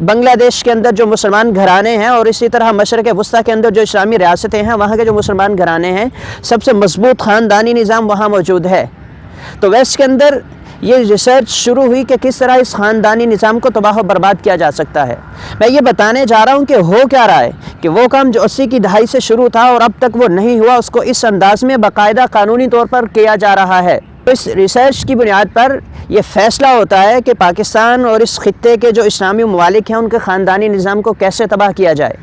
بنگلہ دیش کے اندر جو مسلمان گھرانے ہیں اور اسی طرح مشرق وسطیٰ کے اندر جو اسلامی ریاستیں ہیں وہاں کے جو مسلمان گھرانے ہیں سب سے مضبوط خاندانی نظام وہاں موجود ہے۔ تو ویسٹ کے اندر یہ ریسرچ شروع ہوئی کہ کس طرح اس خاندانی نظام کو تباہ و برباد کیا جا سکتا ہے۔ میں یہ بتانے جا رہا ہوں کہ ہو کیا رہا ہے کہ وہ کام جو 80 کی دہائی سے شروع تھا اور اب تک وہ نہیں ہوا، اس کو اس انداز میں باقاعدہ قانونی طور پر کیا جا رہا ہے۔ اس ریسرچ کی بنیاد پر یہ فیصلہ ہوتا ہے کہ پاکستان اور اس خطے کے جو اسلامی ممالک ہیں ان کے خاندانی نظام کو کیسے تباہ کیا جائے۔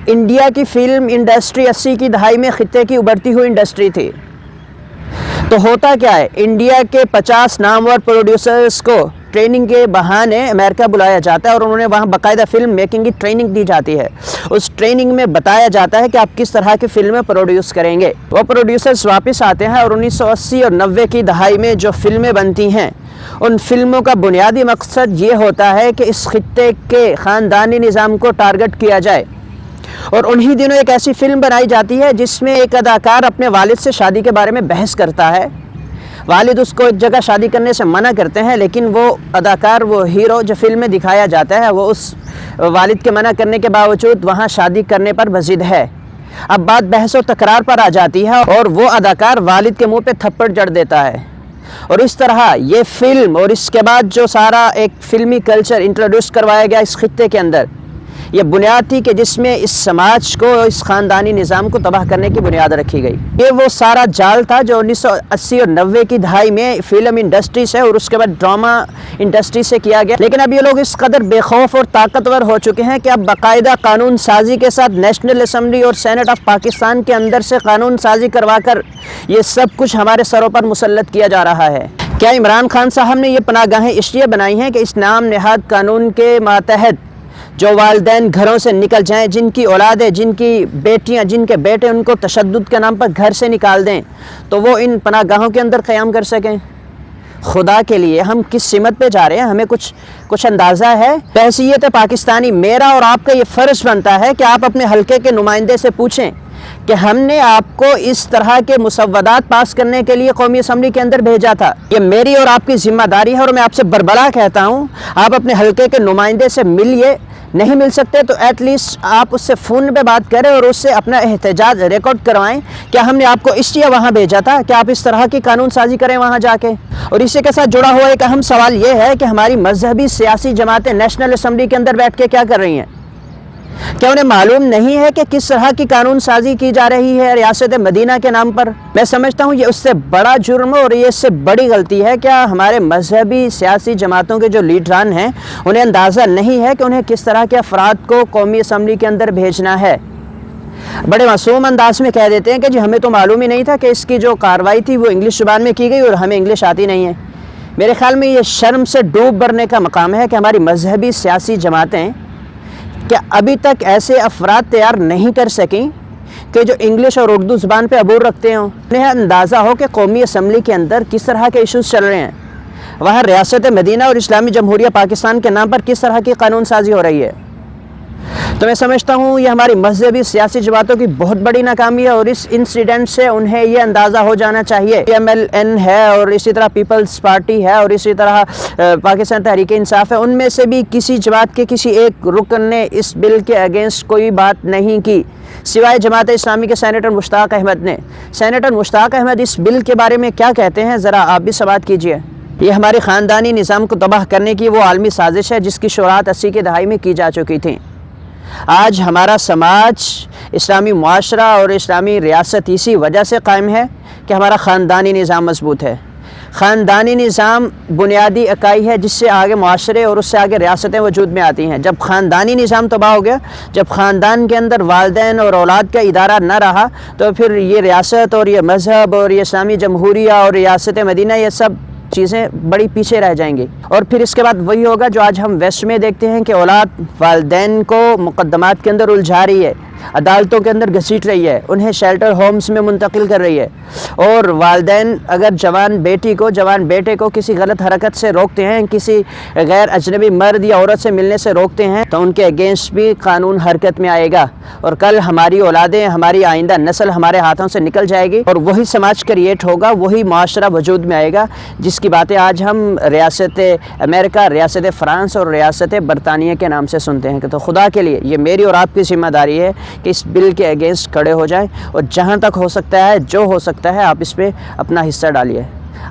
انڈیا کی فلم انڈسٹری 80 کی دہائی میں خطے کی ابھرتی ہوئی انڈسٹری تھی۔ تو ہوتا کیا ہے، انڈیا کے 50 نامور پروڈیوسرز کو ٹریننگ کے بہانے امریکہ بلایا جاتا ہے اور انہیں وہاں باقاعدہ فلم میکنگ کی ٹریننگ دی جاتی ہے۔ اس ٹریننگ میں بتایا جاتا ہے کہ آپ کس طرح کی فلمیں پروڈیوس کریں گے۔ وہ پروڈیوسرز واپس آتے ہیں اور 1980 اور 90 کی دہائی میں جو فلمیں بنتی ہیں ان فلموں کا بنیادی مقصد یہ ہوتا ہے کہ اس خطے کے خاندانی نظام کو ٹارگٹ کیا جائے۔ اور انہی دنوں ایک ایسی فلم بنائی جاتی ہے جس میں ایک اداکار اپنے والد سے شادی کے بارے میں بحث کرتا ہے۔ والد اس کو ایک جگہ شادی کرنے سے منع کرتے ہیں، لیکن وہ اداکار، وہ ہیرو جو فلم میں دکھایا جاتا ہے، وہ اس والد کے منع کرنے کے باوجود وہاں شادی کرنے پر بضد ہے۔ اب بات بحث و تکرار پر آ جاتی ہے اور وہ اداکار والد کے منہ پہ تھپڑ جڑ دیتا ہے۔ اور اس طرح یہ فلم اور اس کے بعد جو سارا ایک فلمی کلچر انٹروڈیوس کروایا گیا اس خطے کے اندر، یہ بنیاد تھی کہ جس میں اس سماج کو، اس خاندانی نظام کو تباہ کرنے کی بنیاد رکھی گئی۔ یہ وہ سارا جال تھا جو 1980 اور 90 کی دہائی میں فلم انڈسٹری سے اور اس کے بعد ڈرامہ انڈسٹری سے کیا گیا۔ لیکن اب یہ لوگ اس قدر بے خوف اور طاقتور ہو چکے ہیں کہ اب باقاعدہ قانون سازی کے ساتھ نیشنل اسمبلی اور سینٹ آف پاکستان کے اندر سے قانون سازی کروا کر یہ سب کچھ ہمارے سروں پر مسلط کیا جا رہا ہے۔ کیا عمران خان صاحب نے یہ پناہ گاہیں اس لیے بنائی ہیں کہ اس نام نہاد قانون کے ماتحت جو والدین گھروں سے نکل جائیں، جن کی اولادیں، جن کی بیٹیاں، جن کے بیٹے ان کو تشدد کے نام پر گھر سے نکال دیں تو وہ ان پناہ گاہوں کے اندر قیام کر سکیں؟ خدا کے لیے ہم کس سمت پہ جا رہے ہیں؟ ہمیں کچھ اندازہ ہے؟ بحیثیت پاکستانی میرا اور آپ کا یہ فرض بنتا ہے کہ آپ اپنے حلقے کے نمائندے سے پوچھیں کہ ہم نے آپ کو اس طرح کے مسودات پاس کرنے کے لیے قومی اسمبلی کے اندر بھیجا تھا۔ یہ میری اور آپ کی ذمہ داری ہے اور میں آپ سے بربلا کہتا ہوں، آپ اپنے حلقے کے نمائندے سے ملیے۔ نہیں مل سکتے تو ایٹ لیسٹ آپ اس سے فون پہ بات کریں اور اس سے اپنا احتجاج ریکارڈ کروائیں۔ کیا ہم نے آپ کو اس لیے وہاں بھیجا تھا کہ آپ اس طرح کی قانون سازی کریں وہاں جا کے؟ اور اسی کے ساتھ جڑا ہوا ایک اہم سوال یہ ہے کہ ہماری مذہبی سیاسی جماعتیں نیشنل اسمبلی کے اندر بیٹھ کے کیا کر رہی ہیں؟ کیا انہیں معلوم نہیں ہے کہ کس طرح کی قانون سازی کی جا رہی ہے ریاست مدینہ کے نام پر؟ میں سمجھتا ہوں یہ اس سے بڑا جرم اور یہ اس سے بڑی غلطی ہے۔ کیا ہمارے مذہبی سیاسی جماعتوں کے جو لیڈران ہیں انہیں اندازہ نہیں ہے کہ انہیں کس طرح کے افراد کو قومی اسمبلی کے اندر بھیجنا ہے؟ بڑے معصوم انداز میں کہہ دیتے ہیں کہ جی ہمیں تو معلوم ہی نہیں تھا کہ اس کی جو کارروائی تھی وہ انگلش زبان میں کی گئی اور ہمیں انگلش آتی نہیں ہے۔ میرے خیال میں یہ شرم سے ڈوب برنے کا مقام ہے کہ ہماری مذہبی سیاسی جماعتیں کہ ابھی تک ایسے افراد تیار نہیں کر سکیں کہ جو انگلش اور اردو زبان پہ عبور رکھتے ہوں۔ انہیں اندازہ ہو کہ قومی اسمبلی کے اندر کس طرح کے ایشوز چل رہے ہیں، وہاں ریاست مدینہ اور اسلامی جمہوریہ پاکستان کے نام پر کس طرح کی قانون سازی ہو رہی ہے۔ تو میں سمجھتا ہوں یہ ہماری مذہبی سیاسی جماعتوں کی بہت بڑی ناکامی ہے اور اس انسیڈنٹ سے انہیں یہ اندازہ ہو جانا چاہیے۔ PMLN ہے اور اسی طرح پیپلز پارٹی ہے اور اسی طرح پاکستان تحریک انصاف ہے، ان میں سے بھی کسی جماعت کے کسی ایک رکن نے اس بل کے اگینسٹ کوئی بات نہیں کی سوائے جماعت اسلامی کے سینیٹر مشتاق احمد نے۔ سینیٹر مشتاق احمد اس بل کے بارے میں کیا کہتے ہیں ذرا آپ بھی سماعت کیجئے۔ یہ ہمارے خاندانی نظام کو تباہ کرنے کی وہ عالمی سازش ہے جس کی شروعات 80 کی دہائی میں کی جا چکی تھی۔ آج ہمارا سماج، اسلامی معاشرہ اور اسلامی ریاست اسی وجہ سے قائم ہے کہ ہمارا خاندانی نظام مضبوط ہے۔ خاندانی نظام بنیادی اکائی ہے جس سے آگے معاشرے اور اس سے آگے ریاستیں وجود میں آتی ہیں۔ جب خاندانی نظام تباہ ہو گیا، جب خاندان کے اندر والدین اور اولاد کا ادارہ نہ رہا تو پھر یہ ریاست اور یہ مذہب اور یہ اسلامی جمہوریہ اور ریاست مدینہ یہ سب چیزیں بڑی پیچھے رہ جائیں گی۔ اور پھر اس کے بعد وہی ہوگا جو آج ہم ویسٹ میں دیکھتے ہیں کہ اولاد والدین کو مقدمات کے اندر الجھا رہی ہے، عدالتوں کے اندر گھسیٹ رہی ہے، انہیں شیلٹر ہومز میں منتقل کر رہی ہے، اور والدین اگر جوان بیٹی کو، جوان بیٹے کو کسی غلط حرکت سے روکتے ہیں، کسی غیر اجنبی مرد یا عورت سے ملنے سے روکتے ہیں، تو ان کے اگینسٹ بھی قانون حرکت میں آئے گا، اور کل ہماری اولادیں، ہماری آئندہ نسل ہمارے ہاتھوں سے نکل جائے گی، اور وہی سماج کریٹ ہوگا، وہی معاشرہ وجود میں آئے گا جس کی باتیں آج ہم ریاست امریکہ، ریاست فرانس اور ریاست برطانیہ کے نام سے سنتے ہیں۔ کہ تو خدا کے لیے یہ میری اور آپ کی ذمہ داری ہے کہ اس بل کے اگینسٹ کھڑے ہو جائیں، اور جہاں تک ہو سکتا ہے، جو ہو سکتا ہے، آپ اس پہ اپنا حصہ ڈالیے۔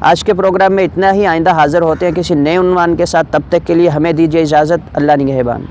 آج کے پروگرام میں اتنا ہی، آئندہ حاضر ہوتے ہیں کسی نئے عنوان کے ساتھ، تب تک کے لیے ہمیں دیجیے اجازت۔ اللہ نگہبان۔